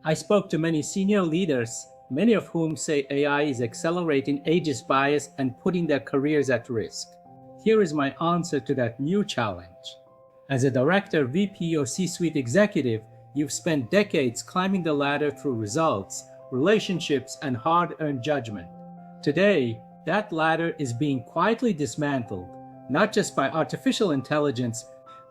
I spoke to many senior leaders, many of whom say AI is accelerating ageist bias and putting their careers at risk. Here is my answer to that new challenge. As a director, VP, or C-suite executive, you've spent decades climbing the ladder through results, relationships, and hard-earned judgment. Today, that ladder is being quietly dismantled, not just by artificial intelligence,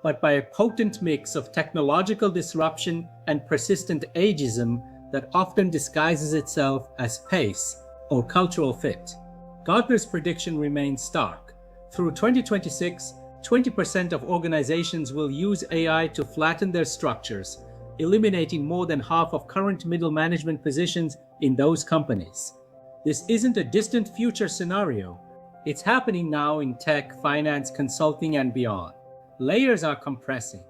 but by a potent mix of technological disruption and persistent ageism that often disguises itself as pace or cultural fit. Gartner's prediction remains stark. Through 2026, 20% of organizations will use AI to flatten their structures, eliminating more than half of current middle management positions in those companies. This isn't a distant future scenario. It's happening now in tech, finance, consulting, and beyond. Layers are compressing.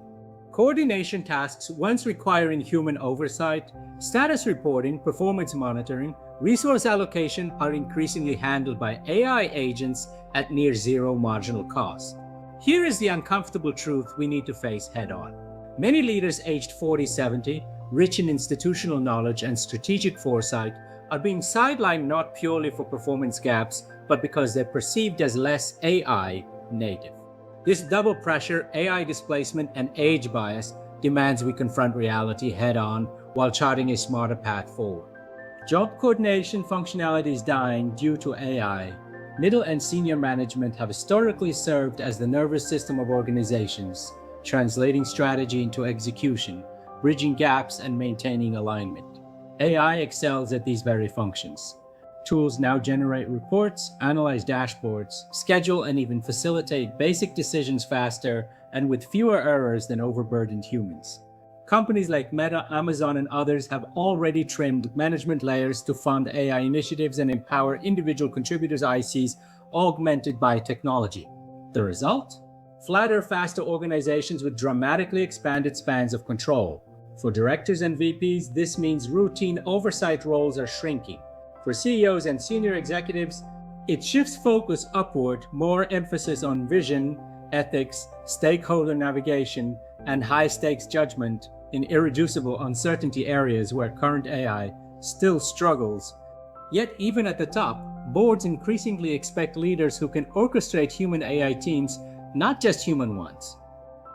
Coordination tasks once requiring human oversight, status reporting, performance monitoring, resource allocation are increasingly handled by AI agents at near zero marginal cost. Here is the uncomfortable truth we need to face head-on. Many leaders aged 40-70, rich in institutional knowledge and strategic foresight, are being sidelined not purely for performance gaps, but because they're perceived as less AI native. This double pressure, AI displacement, and age bias demands we confront reality head-on while charting a smarter path forward. Job coordination functionality is dying due to AI. Middle and senior management have historically served as the nervous system of organizations, translating strategy into execution, bridging gaps, and maintaining alignment. AI excels at these very functions. Tools now generate reports, analyze dashboards, schedule, and even facilitate basic decisions faster and with fewer errors than overburdened humans. Companies like Meta, Amazon, and others have already trimmed management layers to fund AI initiatives and empower individual contributors' ICs augmented by technology. The result? Flatter, faster organizations with dramatically expanded spans of control. For directors and VPs, this means routine oversight roles are shrinking. For CEOs and senior executives, it shifts focus upward, more emphasis on vision, ethics, stakeholder navigation, and high-stakes judgment in irreducible uncertainty areas where current AI still struggles. Yet even at the top, boards increasingly expect leaders who can orchestrate human AI teams, not just human ones.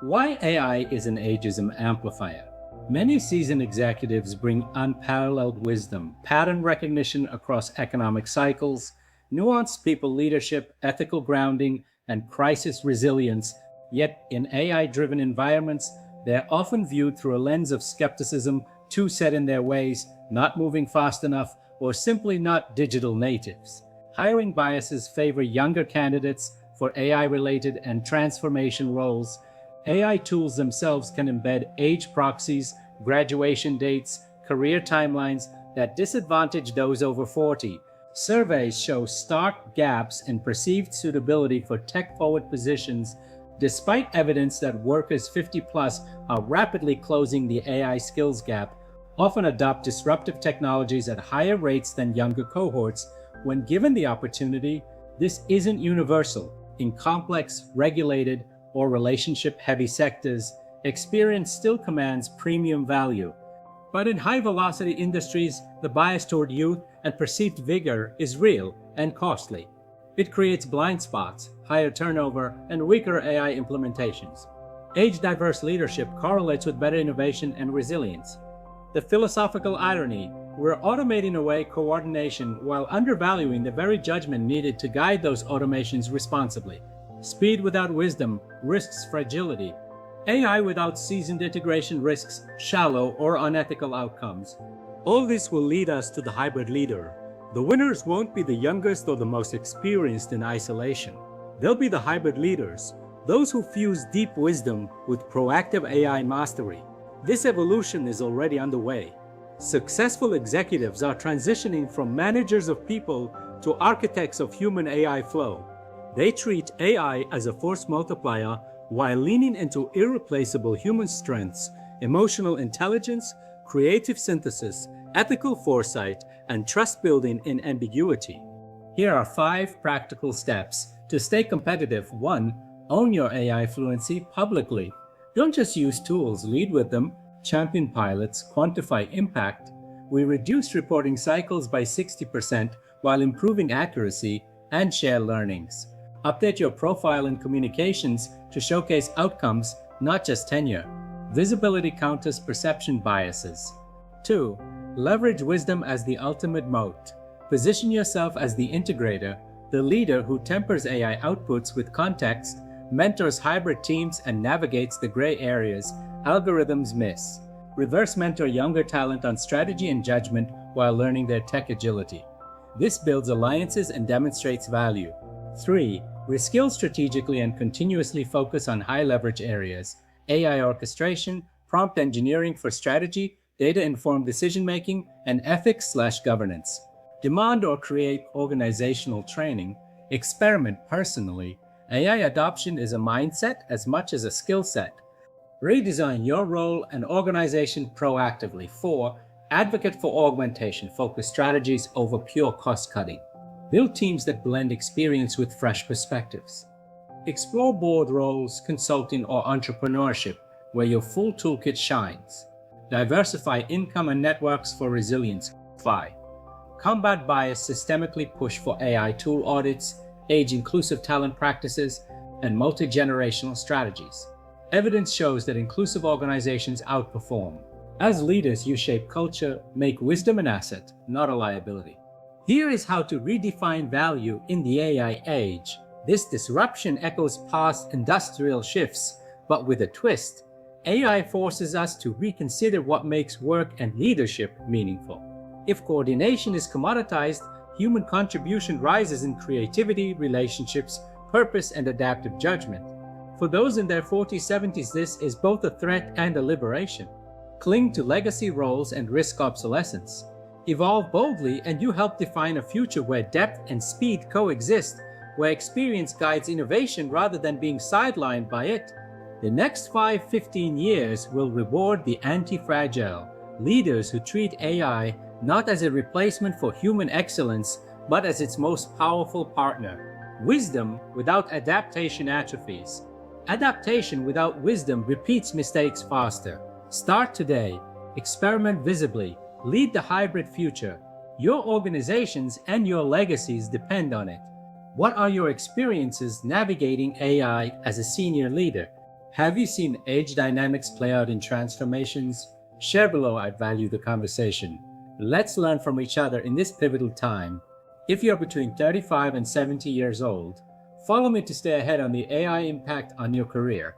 Why AI is an ageism amplifier? Many seasoned executives bring unparalleled wisdom, pattern recognition across economic cycles, nuanced people leadership, ethical grounding, and crisis resilience. Yet in AI-driven environments, they're often viewed through a lens of skepticism, too set in their ways, not moving fast enough, or simply not digital natives. Hiring biases favor younger candidates for AI-related and transformation roles. AI tools themselves can embed age proxies, graduation dates, career timelines that disadvantage those over 40. Surveys show stark gaps in perceived suitability for tech-forward positions, despite evidence that workers 50+ are rapidly closing the AI skills gap, often adopt disruptive technologies at higher rates than younger cohorts. When given the opportunity, this isn't universal. In complex, regulated, or relationship-heavy sectors, experience still commands premium value. But in high-velocity industries, the bias toward youth and perceived vigor is real and costly. It creates blind spots, higher turnover, and weaker AI implementations. Age-diverse leadership correlates with better innovation and resilience. The philosophical irony: we're automating away coordination while undervaluing the very judgment needed to guide those automations responsibly. Speed without wisdom risks fragility. AI without seasoned integration risks shallow or unethical outcomes. All this will lead us to the hybrid leader. The winners won't be the youngest or the most experienced in isolation. They'll be the hybrid leaders, those who fuse deep wisdom with proactive AI mastery. This evolution is already underway. Successful executives are transitioning from managers of people to architects of human AI flow. They treat AI as a force multiplier while leaning into irreplaceable human strengths, emotional intelligence, creative synthesis, ethical foresight, and trust building in ambiguity. Here are 5 practical steps to stay competitive. 1. Own your AI fluency publicly. Don't just use tools, lead with them, champion pilots, quantify impact. We reduced reporting cycles by 60% while improving accuracy and share learnings. Update your profile in communications to showcase outcomes, not just tenure. Visibility counters perception biases. 2. Leverage wisdom as the ultimate moat. Position yourself as the integrator, the leader who tempers AI outputs with context, mentors hybrid teams, and navigates the gray areas algorithms miss. Reverse mentor younger talent on strategy and judgment while learning their tech agility. This builds alliances and demonstrates value. 3. Reskill strategically and continuously focus on high-leverage areas: AI orchestration, prompt engineering for strategy, data-informed decision-making, and ethics/governance. Demand or create organizational training. Experiment personally. AI adoption is a mindset as much as a skill set. Redesign your role and organization proactively. 4. Advocate for augmentation. Focus strategies over pure cost-cutting. Build teams that blend experience with fresh perspectives. Explore board roles, consulting, or entrepreneurship, where your full toolkit shines. Diversify income and networks for resilience. 5. Combat bias. Systemically push for AI tool audits, age-inclusive talent practices, and multi-generational strategies. Evidence shows that inclusive organizations outperform. As leaders, you shape culture, make wisdom an asset, not a liability. Here is how to redefine value in the AI age. This disruption echoes past industrial shifts, but with a twist. AI forces us to reconsider what makes work and leadership meaningful. If coordination is commoditized, human contribution rises in creativity, relationships, purpose, and adaptive judgment. For those in their 40s, 70s, this is both a threat and a liberation. Cling to legacy roles and risk obsolescence. Evolve boldly, and you help define a future where depth and speed coexist, where experience guides innovation rather than being sidelined by it. The next 5-15 years will reward the anti-fragile, leaders who treat AI not as a replacement for human excellence, but as its most powerful partner. Wisdom without adaptation atrophies. Adaptation without wisdom repeats mistakes faster. Start today. Experiment visibly. Lead the hybrid future. Your organizations and your legacies depend on it. What are your experiences navigating AI as a senior leader? Have you seen age dynamics play out in transformations? Share below. I'd value the conversation. Let's learn from each other in this pivotal time. If you're between 35 and 70 years old, follow me to stay ahead on the AI impact on your career,